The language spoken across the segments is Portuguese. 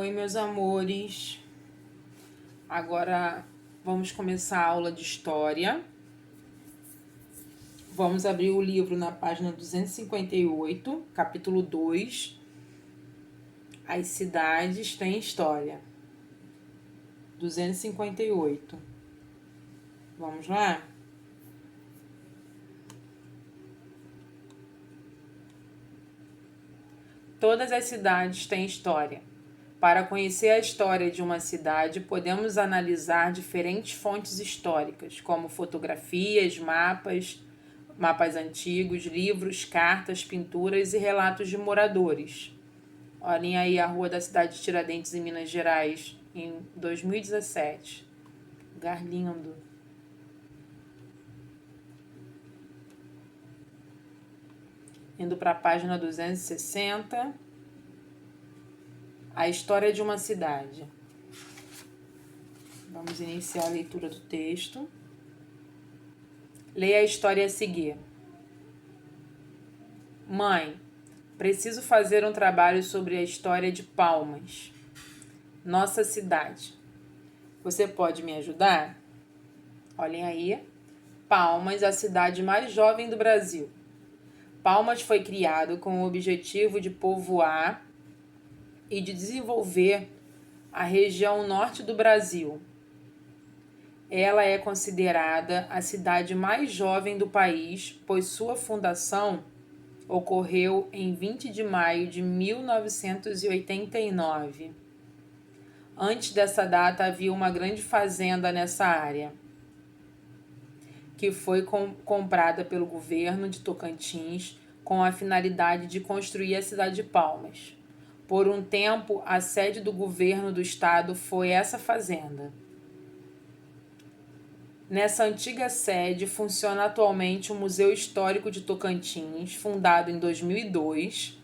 Oi, meus amores. Agora vamos começar a aula de história. Vamos abrir o livro na página 258, capítulo 2. As cidades têm história. 258. Vamos lá? Todas as cidades têm história. Para conhecer a história de uma cidade, podemos analisar diferentes fontes históricas, como fotografias, mapas antigos, livros, cartas, pinturas e relatos de moradores. Olhem aí a rua da cidade de Tiradentes, em Minas Gerais, em 2017. Lugar lindo. Indo para a página 260. A história de uma cidade. Vamos iniciar a leitura do texto. Leia a história a seguir. Mãe, preciso fazer um trabalho sobre a história de Palmas, nossa cidade. Você pode me ajudar? Olhem aí. Palmas, a cidade mais jovem do Brasil. Palmas foi criado com o objetivo de povoar e de desenvolver a região norte do Brasil. Ela é considerada a cidade mais jovem do país, pois sua fundação ocorreu em 20 de maio de 1989. Antes dessa data, havia uma grande fazenda nessa área, que foi comprada pelo governo de Tocantins com a finalidade de construir a cidade de Palmas. Por um tempo, a sede do governo do estado foi essa fazenda. Nessa antiga sede funciona atualmente o Museu Histórico de Tocantins, fundado em 2002.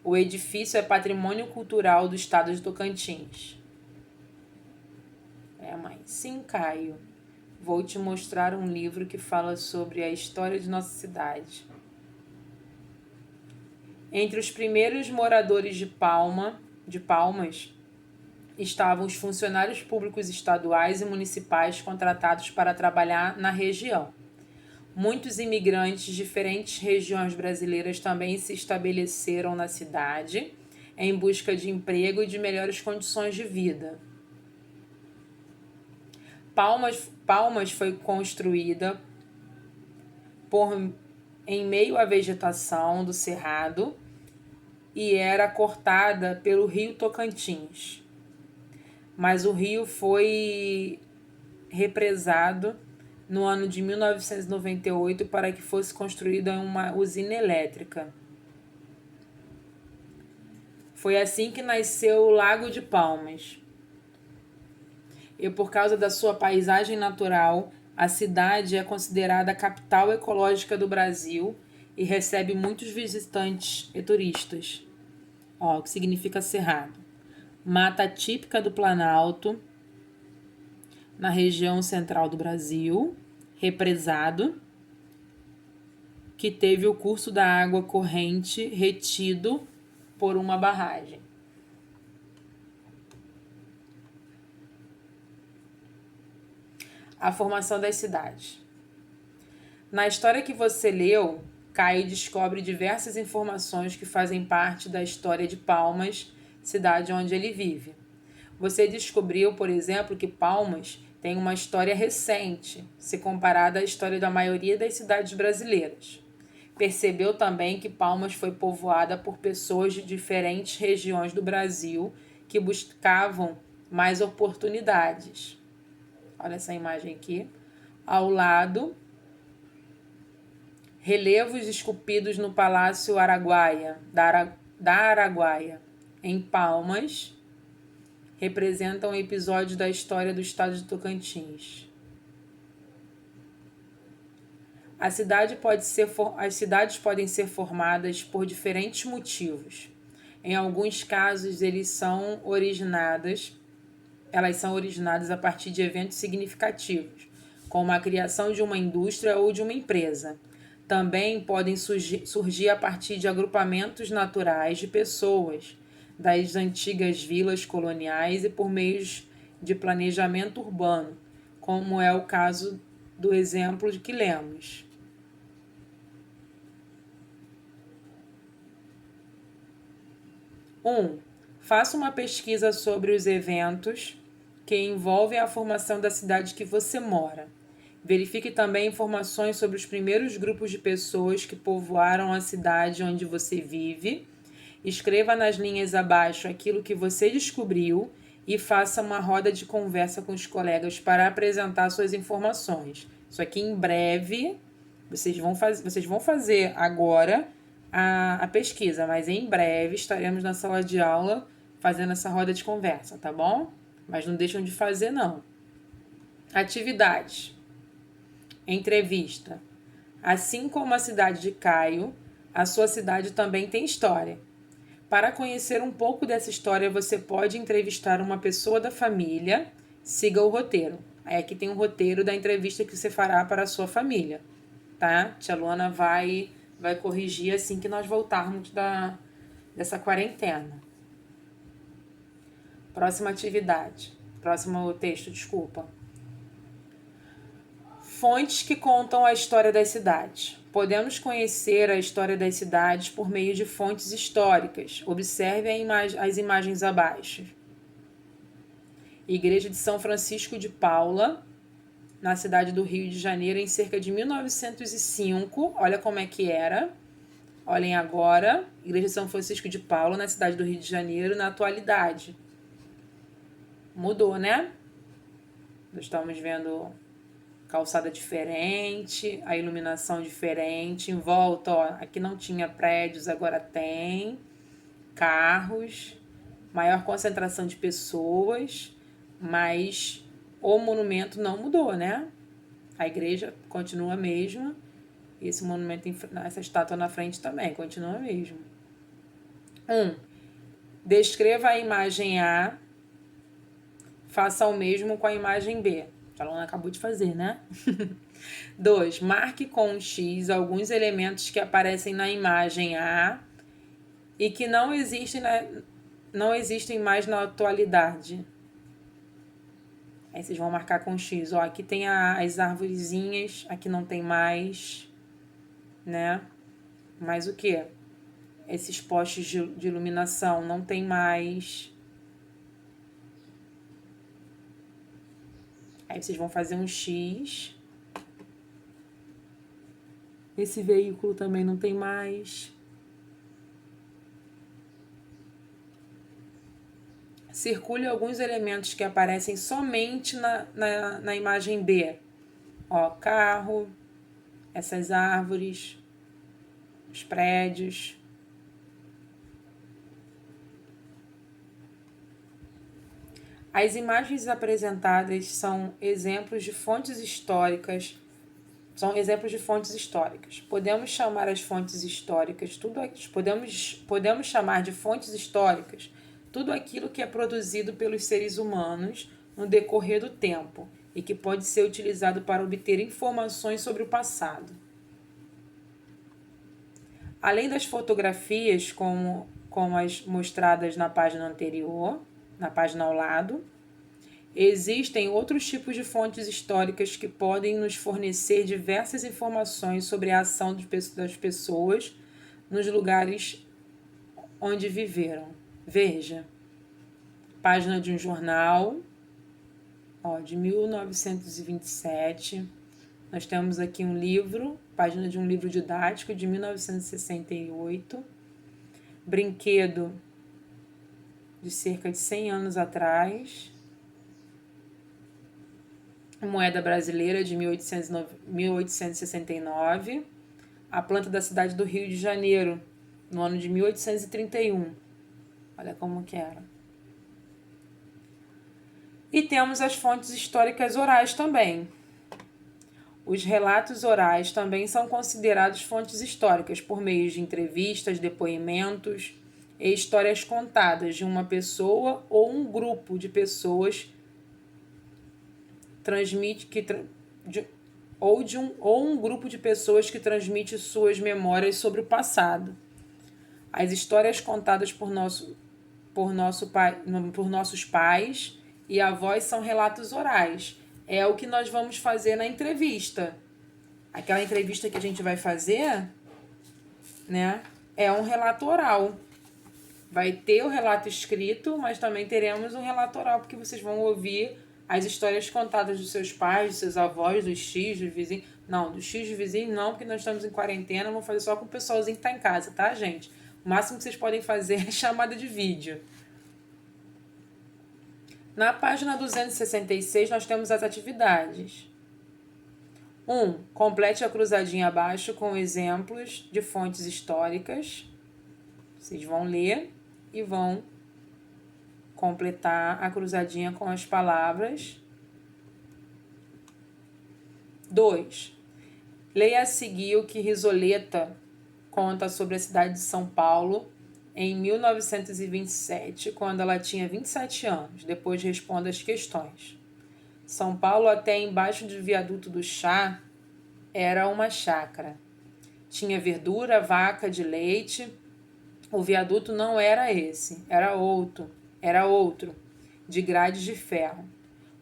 O edifício é patrimônio cultural do estado de Tocantins. Mãe, sim, Caio. Vou te mostrar um livro que fala sobre a história de nossa cidade. Entre os primeiros moradores de Palmas estavam os funcionários públicos estaduais e municipais contratados para trabalhar na região. Muitos imigrantes de diferentes regiões brasileiras também se estabeleceram na cidade em busca de emprego e de melhores condições de vida. Palmas foi construída em meio à vegetação do cerrado e era cortada pelo rio Tocantins. Mas o rio foi represado no ano de 1998 para que fosse construída uma usina elétrica. Foi assim que nasceu o Lago de Palmas. E por causa da sua paisagem natural, a cidade é considerada a capital ecológica do Brasil e recebe muitos visitantes e turistas. O que significa cerrado. Mata típica do Planalto, na região central do Brasil, represado, que teve o curso da água corrente retido por uma barragem. A formação das cidades. Na história que você leu, Caio descobre diversas informações que fazem parte da história de Palmas, cidade onde ele vive. Você descobriu, por exemplo, que Palmas tem uma história recente, se comparada à história da maioria das cidades brasileiras. Percebeu também que Palmas foi povoada por pessoas de diferentes regiões do Brasil que buscavam mais oportunidades. Olha essa imagem aqui. Ao lado, relevos esculpidos no Palácio Araguaia, da Araguaia, em Palmas, representam episódios da história do estado de Tocantins. As cidades podem ser formadas por diferentes motivos. Em alguns casos, elas são originadas a partir de eventos significativos, como a criação de uma indústria ou de uma empresa. Também podem surgir a partir de agrupamentos naturais de pessoas, das antigas vilas coloniais e por meios de planejamento urbano, como é o caso do exemplo de que lemos. Faça uma pesquisa sobre os eventos que envolvem a formação da cidade que você mora. Verifique também informações sobre os primeiros grupos de pessoas que povoaram a cidade onde você vive. Escreva nas linhas abaixo aquilo que você descobriu e faça uma roda de conversa com os colegas para apresentar suas informações. Isso aqui em breve, vocês vão fazer agora a pesquisa, mas em breve estaremos na sala de aula fazendo essa roda de conversa, tá bom? Mas não deixam de fazer, não. Atividades. Entrevista. Assim como a cidade de Caio, a sua cidade também tem história. Para conhecer um pouco dessa história, você pode entrevistar uma pessoa da família. Siga o roteiro. Aí aqui tem o roteiro da entrevista que você fará para a sua família, tá? Tia Luana vai corrigir assim que nós voltarmos dessa quarentena. Próxima atividade. Próximo texto, desculpa. Fontes que contam a história das cidades. Podemos conhecer a história das cidades por meio de fontes históricas. Observe as imagens abaixo. Igreja de São Francisco de Paula, na cidade do Rio de Janeiro, em cerca de 1905. Olha como é que era. Olhem agora. Igreja de São Francisco de Paula, na cidade do Rio de Janeiro, na atualidade. Mudou, né? Nós estamos vendo calçada diferente, a iluminação diferente. Em volta, ó, aqui não tinha prédios, agora tem. Carros, maior concentração de pessoas, mas o monumento não mudou, né? A igreja continua a mesma. Esse monumento, essa estátua na frente também continua a mesma. Descreva a imagem A. Faça o mesmo com a imagem B. A aluna acabou de fazer, né? 2. Marque com um X alguns elementos que aparecem na imagem A e que não existem mais na atualidade. Aí vocês vão marcar com X. Ó, aqui tem as arvorezinhas, aqui não tem mais, né? Mais o quê? Esses postes de iluminação não tem mais. Aí vocês vão fazer um X. Esse veículo também não tem mais. Circule alguns elementos que aparecem somente na imagem B. Ó, carro, essas árvores, os prédios. As imagens apresentadas são exemplos de fontes históricas. Podemos chamar as fontes históricas, podemos chamar de fontes históricas tudo aquilo que é produzido pelos seres humanos no decorrer do tempo e que pode ser utilizado para obter informações sobre o passado. Além das fotografias, como as mostradas na página anterior, na página ao lado, existem outros tipos de fontes históricas que podem nos fornecer diversas informações sobre a ação das pessoas nos lugares onde viveram. Veja, página de um jornal, ó, de 1927. Nós temos aqui um livro, página de um livro didático de 1968. Brinquedo de cerca de 100 anos atrás. Moeda brasileira de 1869. A planta da cidade do Rio de Janeiro, no ano de 1831. Olha como que era. E temos as fontes históricas orais também. Os relatos orais também são considerados fontes históricas por meio de entrevistas, depoimentos e histórias contadas de uma pessoa ou um grupo de pessoas um grupo de pessoas que transmite suas memórias sobre o passado. As histórias contadas por por nossos pais e avós são relatos orais. É o que nós vamos fazer na entrevista. Aquela entrevista que a gente vai fazer, né, é um relato oral. Vai ter o relato escrito, mas também teremos um relato oral, porque vocês vão ouvir as histórias contadas dos seus pais, dos seus avós, dos tios, dos vizinhos. Não, dos tios, dos vizinhos não, porque nós estamos em quarentena, vamos fazer só com o pessoalzinho que tá em casa, tá, gente? O máximo que vocês podem fazer é chamada de vídeo. Na página 266, nós temos as atividades. 1. Complete a cruzadinha abaixo com exemplos de fontes históricas. Vocês vão ler e vão completar a cruzadinha com as palavras. 2. Leia a seguir o que Risoleta conta sobre a cidade de São Paulo em 1927, quando ela tinha 27 anos. Depois responda as questões. São Paulo, até embaixo do viaduto do Chá, era uma chácara. Tinha verdura, vaca de leite. O viaduto não era esse, era outro, de grades de ferro.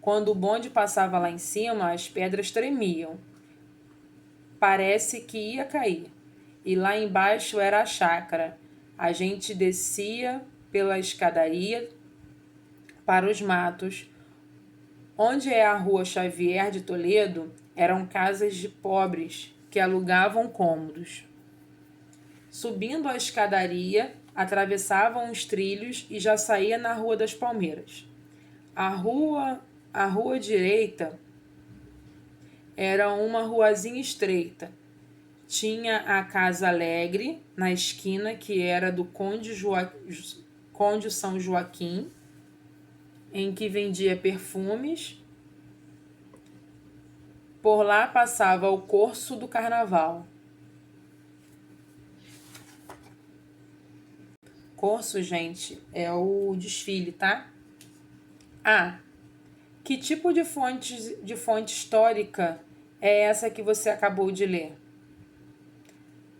Quando o bonde passava lá em cima, as pedras tremiam. Parece que ia cair. E lá embaixo era a chácara. A gente descia pela escadaria para os matos. Onde é a rua Xavier de Toledo, eram casas de pobres que alugavam cômodos. Subindo a escadaria, atravessavam os trilhos e já saía na Rua das Palmeiras. A rua direita era uma ruazinha estreita. Tinha a Casa Alegre na esquina, que era do Conde São Joaquim, em que vendia perfumes. Por lá passava o Corso do Carnaval. Corso, gente, é o desfile, tá? A. Que tipo de fonte histórica é essa que você acabou de ler?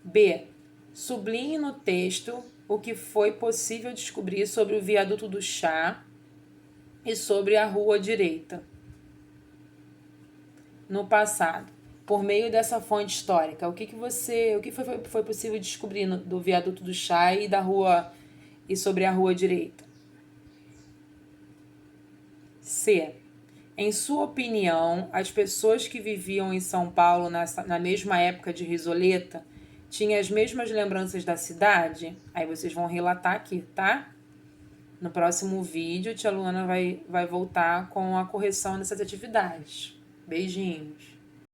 B. Sublinhe no texto o que foi possível descobrir sobre o viaduto do Chá e sobre a rua direita no passado, por meio dessa fonte histórica. O que foi possível descobrir do viaduto do Chá e da rua e sobre a rua direita? C. Em sua opinião, as pessoas que viviam em São Paulo na mesma época de Risoleta tinham as mesmas lembranças da cidade? Aí vocês vão relatar aqui, tá? No próximo vídeo, a tia Luana vai voltar com a correção dessas atividades. Beijinhos!